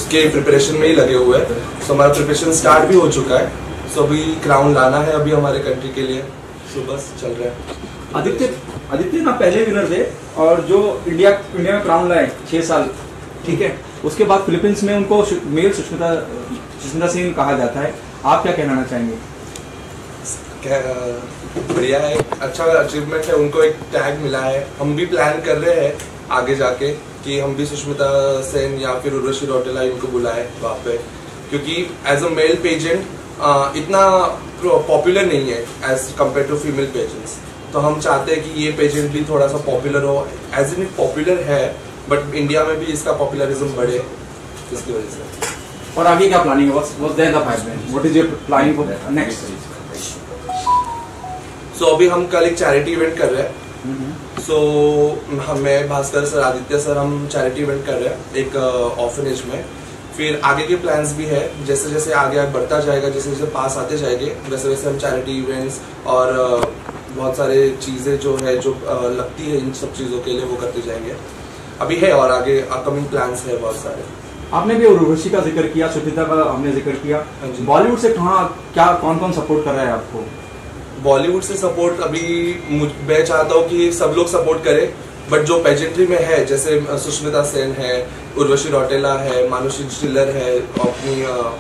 उसके प्रिपरेशन में ही लगे हुए हैं। सो हमारा प्रिपरेशन स्टार्ट भी हो चुका है। सो अभी क्राउन लाना है अभी हमारे कंट्री के लिए, सो बस चल रहा है। आदित्य ना पहले विनर थे और जो इंडिया में क्राउन लाए 6 साल, ठीक है, उसके बाद फिलीपींस में उनको मेल सुष्मिता सेन कहा जाता है। आप क्या कहना चाहेंगे? बढ़िया है, अच्छा अचीवमेंट है, उनको एक टैग मिला है। हम भी प्लान कर रहे हैं आगे जाके कि हम भी सुष्मिता सेन या फिर उर्वशी रौटेला इनको बुलाए वहाँ पे, क्योंकि एज अ मेल पेजेंट इतना पॉपुलर नहीं है as compare to female pageants. तो हम चाहते हैं कि ये पेजेंट भी थोड़ा सा पॉपुलर हो, एज इन पॉपुलर है बट इंडिया में भी इसका पॉपुलरिज्म बढ़े, इसकी वजह से। और आगे क्या प्लानिंग है? What is your planning for next? So अभी हम कल एक चैरिटी इवेंट कर रहे हैं। सो हमें भास्कर सर, आदित्य सर, हम चैरिटी इवेंट कर रहे हैं एक ऑर्फनेज में। फिर आगे के प्लान्स भी है, जैसे जैसे आगे बढ़ता जाएगा, जैसे जैसे पास आते जाएंगे, वैसे वैसे हम चैरिटी इवेंट्स और बहुत सारे चीज़ें जो है जो लगती है इन सब चीज़ों के लिए वो करते जाएंगे। अभी है और आगे अपकमिंग प्लान्स है बहुत सारे। आपने भी उर्वशी का जिक्र किया, सुष्मिता का हमने जिक्र किया। बॉलीवुड से कौन कौन सपोर्ट कर रहा है आपको? बॉलीवुड से सपोर्ट अभी मैं चाहता हूँ कि सब लोग सपोर्ट करें, बट जो पेजेंट्री में है जैसे सुष्मिता सेन है, उर्वशी रौटेला है, मानुषी चिल्लर है, अपनी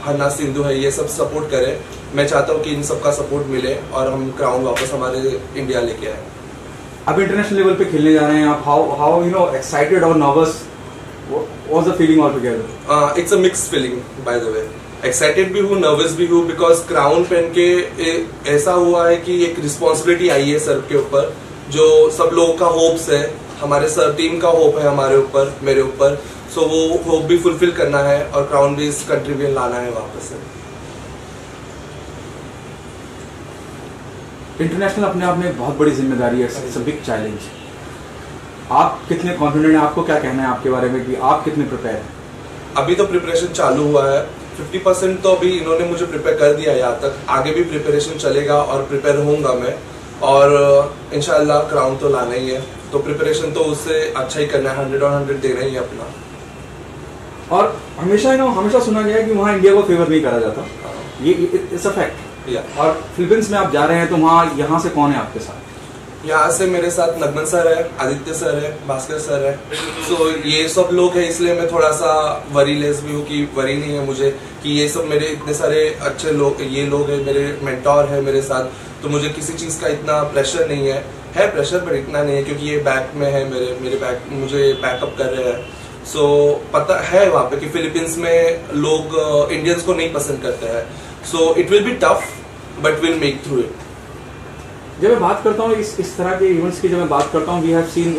हन्ना सिंधु है, ये सब सपोर्ट करें। मैं चाहता हूँ कि इन सब का सपोर्ट मिले और हम क्राउन वापस हमारे इंडिया लेके आए। अब इंटरनेशनल लेवल पे खेलने जा रहे हैं आप, हाउ यू नो एक्साइटेड और nervous? What's the feeling altogether? It's a mixed feeling, by the way. Excited भी हूँ, नर्वस भी हूँ, बिकॉज क्राउन पहन के ऐसा हुआ है कि एक रिस्पॉन्सिबिलिटी आई है सर के ऊपर, जो सब लोगों का होप्स है, हमारे सर टीम का होप है हमारे ऊपर, मेरे ऊपर। सो वो होप भी फुलफिल करना है और क्राउन भी इस कंट्री में लाना है वापस से। इंटरनेशनल अपने आप में बहुत बड़ी जिम्मेदारी है, इट्स अ बिग चैलेंज। आप कितने कॉन्फिडेंट हैं? आपको क्या कहना है आपके बारे में कि आप कितने प्रिपेयर हैं? अभी तो प्रिपरेशन चालू हुआ है, 50% तो अभी इन्होंने मुझे प्रिपेयर कर दिया है यहाँ तक। आगे भी प्रिपरेशन चलेगा और प्रिपेयर होऊंगा मैं, और इंशाल्लाह क्राउन तो लाना ही है। तो प्रिपरेशन तो उससे अच्छा ही करना है, 100 और 100 देना ही है अपना। और हमेशा सुना गया है कि वहाँ इंडिया को फेवर नहीं करा जाता, ये इट्स अ फैक्ट। और फिलीपींस में आप जा रहे हैं तो वहाँ यहाँ से कौन है आपके साथ? यहाँ से मेरे साथ नगमन सर है, आदित्य सर है, भास्कर सर है। सो ये सब लोग हैं, इसलिए मैं थोड़ा सा वरीलेस भी हूँ कि वरी नहीं है मुझे कि ये सब मेरे इतने सारे अच्छे लोग, ये लोग हैं, मेरे मेंटोर है मेरे साथ। तो मुझे किसी चीज़ का इतना प्रेशर नहीं है प्रेशर पर इतना नहीं है, क्योंकि ये बैक में है मेरे बैक, मुझे बैकअप कर रहे हैं। सो पता है वहाँ पे कि फिलीपींस में लोग इंडियंस को नहीं पसंद करते हैं। So it will be tough but will make through it. जब मैं बात करता हूँ इस तरह के इवेंट्स की, जब मैं बात करता हूँ, we have seen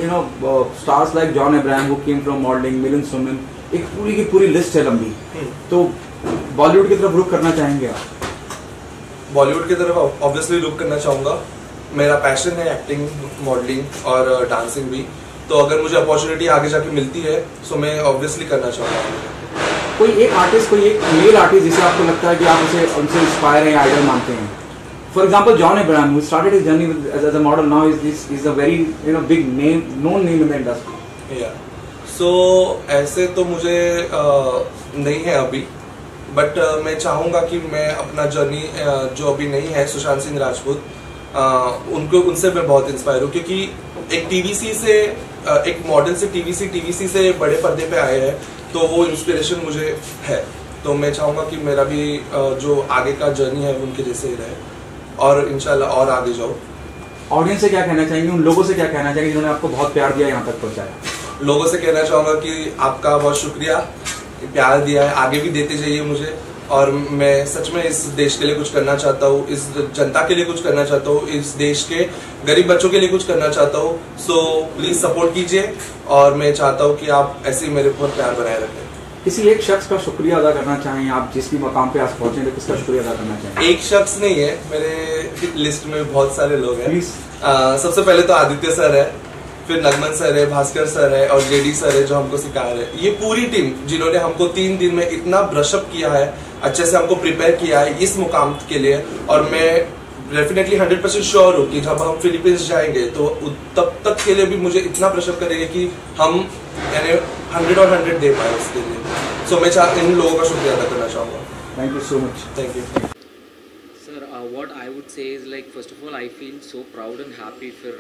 stars like John Abraham who came from modelling, Milind Soman, एक पूरी की पूरी लिस्ट है लंबी। तो बॉलीवुड की तरफ रुख करना चाहेंगे आप? बॉलीवुड की तरफ ऑब्वियसली रुख करना चाहूँगा। मेरा पैशन है एक्टिंग, मॉडलिंग और डांसिंग भी। तो अगर मुझे अपॉर्चुनिटी आगे जाके मिलती है तो मैं ऑब्वियसली करना चाहूँगा। कोई एक आर्टिस्ट, कोई एक मेल आर्टिस्ट जिसे आपको लगता है कि आप उनसे इंस्पायर हैं, आइडल मानते हैं? For example, John Abraham, who started his journey as a model, now is a very big name, known name in the industry. Yeah. So ऐसे तो मुझे नहीं है अभी, बट मैं चाहूँगा कि मैं अपना जर्नी जो अभी नहीं है, सुशांत सिंह राजपूत, उनसे मैं बहुत इंस्पायर हूँ, क्योंकि एक टीवीसी से, एक मॉडल से टीवीसी से बड़े पर्दे पे आए हैं, तो वो इंस्पिरेशन मुझे है। तो मैं चाहूँगा कि मेरा भी जो आगे का जर्नी है उनके जैसे ही रहे और इंशाल्लाह और आगे जाओ। ऑडियंस से क्या कहना चाहेंगे, उन लोगों से क्या कहना चाहेंगे जिन्होंने आपको बहुत प्यार दिया, यहाँ तक पहुँचाया? लोगों से कहना चाहूँगा कि आपका बहुत शुक्रिया, प्यार दिया है, आगे भी देते जाइए मुझे। और मैं सच में इस देश के लिए कुछ करना चाहता हूँ, इस जनता के लिए कुछ करना चाहता हूँ, इस देश के गरीब बच्चों के लिए कुछ करना चाहता हूँ। सो प्लीज़ सपोर्ट कीजिए और मैं चाहता हूँ कि आप ऐसे ही मेरे ऊपर प्यार बनाए रखें। किसी एक शख्स का शुक्रिया अदा करना चाहें आप, जिस भी मकाम पे आप पहुंचे, तो किसका शुक्रिया अदा करना चाहें? एक शख्स नहीं है, मेरे लिस्ट में बहुत सारे लोग हैं। सबसे पहले तो आदित्य सर है, फिर नगमन सर है, भास्कर सर है और जेडी सर है जो हमको सिखा रहे हैं। ये पूरी टीम जिन्होंने हमको 3 दिन में इतना ब्रशअप किया है, अच्छे से हमको प्रिपेयर किया है इस मुकाम के लिए। और मैं डेफिनेटली 100% श्योर हूँ कि जब हम फिलीपींस जाएंगे तो तब तक के लिए भी मुझे इतना ब्रशअप करेंगे कि हम यानी 100 और 100 दे पाए उसके लिए। सो मैं इन लोगों का शुक्रिया अदा करना चाहूँगा। Thank you so much. Thank you. Sir, what I would say is, like, first of all, I feel so proud and happy for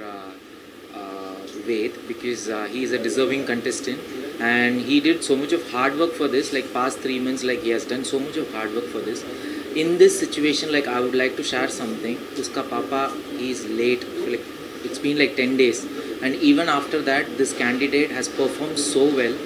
Ved, because he is a deserving contestant and he did so much of hard work for this. Like past 3 months, like he has done so much of hard work for this. In this situation, like I would like to share something. Uska papa, he is late. Like it's been like 10 days, and even after that, this candidate has performed so well,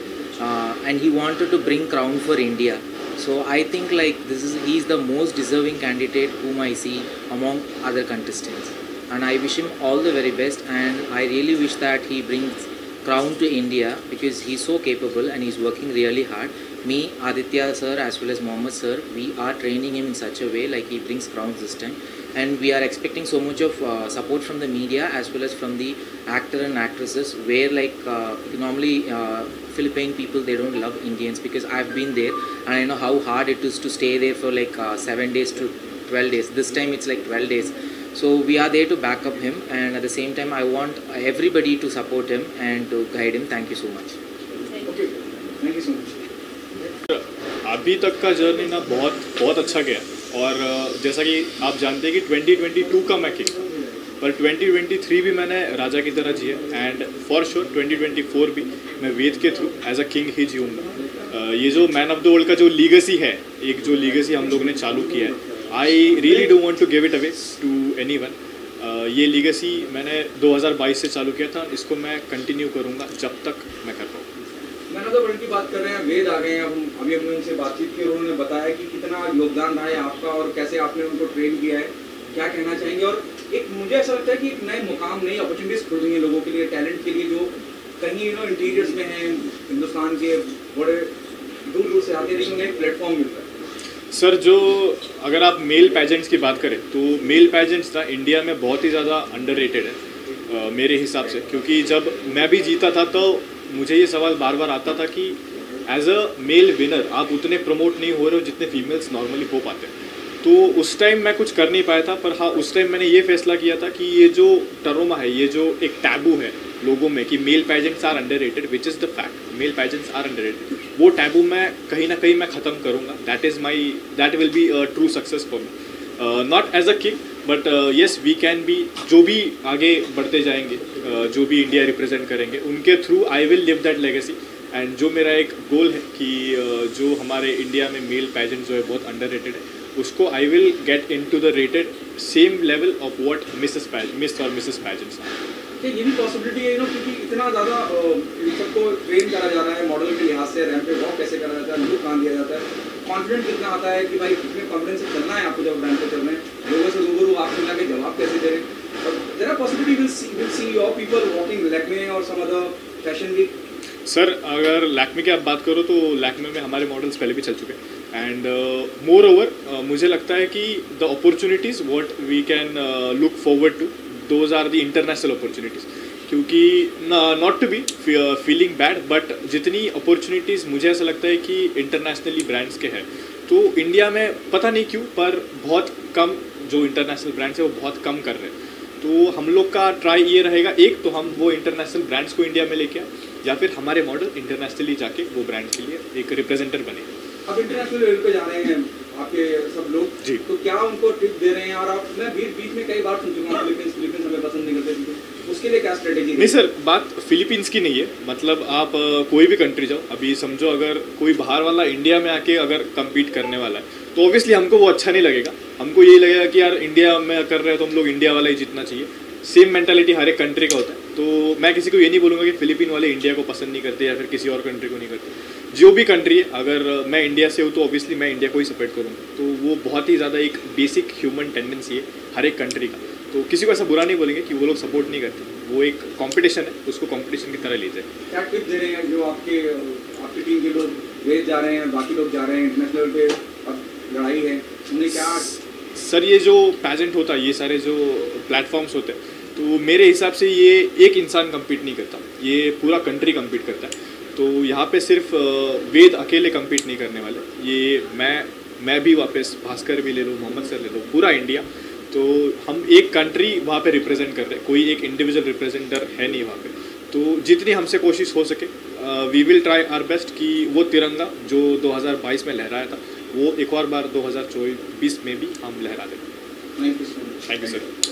and he wanted to bring crown for India. So I think like he is the most deserving candidate whom I see among other contestants, and I wish him all the very best, and I really wish that he brings crown to India, because he's so capable and he's working really hard. Me, Aditya sir as well as Mohammed sir, we are training him in such a way like he brings crowns this time, and we are expecting so much of support from the media as well as from the actor and actresses, where like normally Philippine people, they don't love Indians, because I've been there and I know how hard it is to stay there for like 7 days to 12 days. This time it's like 12 days. So we are there to back up him, and at the same time I want everybody to support him and to guide him. Thank you so much. Okay, thank you so much. अभी तक का journey ना बहुत अच्छा गया, और जैसा कि आप जानते हैं कि 2022 का मैं किंग, पर 2023 भी मैंने राजा की तरह जिया, एंड फॉर श्योर 2024 भी मैं वेद के थ्रू एज अ किंग ही जीऊँगा। ये जो मैन ऑफ द वर्ल्ड का जो लीगेसी है, एक जो लीगेसी हम लोगों ने चालू किया है, I really don't want to give it away to anyone. ये लीगेसी मैंने 2022 से चालू किया था, इसको मैं कंटिन्यू करूँगा जब तक मैं कर पाऊँ। मैन ऑफ द वर्ल्ड की बात कर रहे हैं, वेद आ गए हैं, अभी हमने उनसे बातचीत की और उन्होंने बताया कि कितना योगदान रहा है आपका और कैसे आपने उनको ट्रेन किया है, क्या कहना चाहेंगे? और एक मुझे ऐसा लगता है कि एक नए मुकाम, नई अपॉर्चुनिटीज खुल रही हैं लोगों के लिए, टैलेंट के लिए, जो कहीं इंटीरियर्स में हैं हिंदुस्तान के, बड़े दूर दूर से आते हैं, लेकिन उन्हें एक प्लेटफॉर्म मिलता है। सर, जो अगर आप मेल पैजेंट्स की बात करें तो मेल पैजेंट्स ना इंडिया में बहुत ही ज़्यादा अंडररेटेड है मेरे हिसाब से, क्योंकि जब मैं भी जीता था तो मुझे ये सवाल बार बार आता था कि एज अ मेल विनर आप उतने प्रमोट नहीं हो रहे हो जितने फीमेल्स नॉर्मली हो पाते हैं। तो उस टाइम मैं कुछ कर नहीं पाया था, पर हाँ उस टाइम मैंने ये फैसला किया था कि ये जो टर्म है, ये जो एक टैबू है लोगों में कि male pageants are underrated, which is the fact, male pageants are underrated, वो टैबू मैं कहीं ना कहीं मैं ख़त्म करूँगा। That will be a true success for me, not as a king but yes we can be, जो भी आगे बढ़ते जाएंगे, जो भी इंडिया रिप्रेजेंट करेंगे, उनके through I will live that legacy. And जो मेरा एक गोल है कि जो हमारे इंडिया में मेल पैजेंट जो है बहुत अंडररेटेड है, उसको I will get into the rated same level of what miss और मिसेस पैजेंट्स। ये भी पॉसिबिलिटी है क्योंकि इतना ज़्यादा इन सबको ट्रेन करा जा रहा है, मॉडल के लिहाज से रैंप पे वॉक कैसे करा जाता है, लुक कहाँ दिया जाता है, कॉन्फिडेंस कितना आता है कि भाई कितने कॉन्फिडेंस से चलना है आपको, जब रैंप पे चलना है, लोगों से रूबरू आप मिला के जवाब कैसे दे रहे हैं। और there are possibility will see your people walking Lakme और some other fashion week. Sir, अगर लैक्मे की आप बात करो तो लैक्मे में हमारे मॉडल्स पहले भी चल चुके हैं, एंड मोर ओवर मुझे लगता है कि the opportunities what we can look forward to, those are the international opportunities. क्योंकि not to be feeling bad, but जितनी अपॉर्चुनिटीज़ मुझे ऐसा लगता है कि इंटरनेशनली ब्रांड्स के हैं, तो इंडिया में पता नहीं क्यों पर बहुत कम जो इंटरनेशनल ब्रांड्स है वो बहुत कम कर रहे हैं। तो हम लोग का ट्राई ये रहेगा, एक तो हम वो इंटरनेशनल ब्रांड्स को इंडिया में लेके आए, या फिर हमारे मॉडल इंटरनेशनली जाके वो ब्रांड के लिए एक रिप्रेजेंटर बने। अब इंटरनेशनल लेवल पे जा रहे हैं आपके सब लोग जी, तो क्या उनको टिप दे रहे हैं? और आप, मैं बीच में कई बार सुन चुका हूँ फिलीपींस हमें पसंद नहीं करते, उसके लिए क्या स्ट्रेटेजी? नहीं सर, बात फिलीपींस की नहीं है, मतलब आप कोई भी कंट्री जाओ, अभी समझो अगर कोई बाहर वाला इंडिया में आके अगर कम्पीट करने वाला है तो ऑब्वियसली हमको वो अच्छा नहीं लगेगा, हमको यही लगेगा कि यार इंडिया में कर रहे हैं तो हम लोग इंडिया वाला ही जीतना चाहिए। सेम मेंटालिटी हर एक कंट्री का होता है, तो मैं किसी को ये नहीं बोलूँगा कि फिलीपीन वाले इंडिया को पसंद नहीं करते या फिर किसी और कंट्री को नहीं करते। जो भी कंट्री है, अगर मैं इंडिया से हूँ तो ऑब्वियसली मैं इंडिया को ही सपोर्ट करूँगा, तो वो बहुत ही ज़्यादा एक बेसिक ह्यूमन टेंडेंसी है हर एक कंट्री का। तो किसी को ऐसा बुरा नहीं बोलेंगे कि वो लोग सपोर्ट नहीं करते, वो एक कंपटीशन है, उसको कंपटीशन की तरह लेते हैं। क्या टिप दे रहे हैं जो आपकी टीम के लोग वेद जा रहे हैं, बाकी लोग जा रहे हैं, इंटरनेशनल पे अब लड़ाई है, उन्हें क्या? सर, ये जो पैजेंट होता है, ये सारे जो प्लेटफॉर्म्स होते हैं, तो मेरे हिसाब से ये एक इंसान कम्पीट नहीं करता, ये पूरा कंट्री कम्पीट करता है। तो यहाँ पे सिर्फ वेद अकेले कम्पीट नहीं करने वाले, ये मैं भी वापस, भास्कर भी ले लो, मोहम्मद सर ले लो, पूरा इंडिया, तो हम एक कंट्री वहाँ पे रिप्रेजेंट कर रहे हैं, कोई एक इंडिविजुअल रिप्रेजेंटर है नहीं वहाँ पे। तो जितनी हमसे कोशिश हो सके we will try our best कि वो तिरंगा जो 2022 में लहराया था वो एक और बार 2024 में भी हम लहरा दें। Thank you so much. Thank you sir.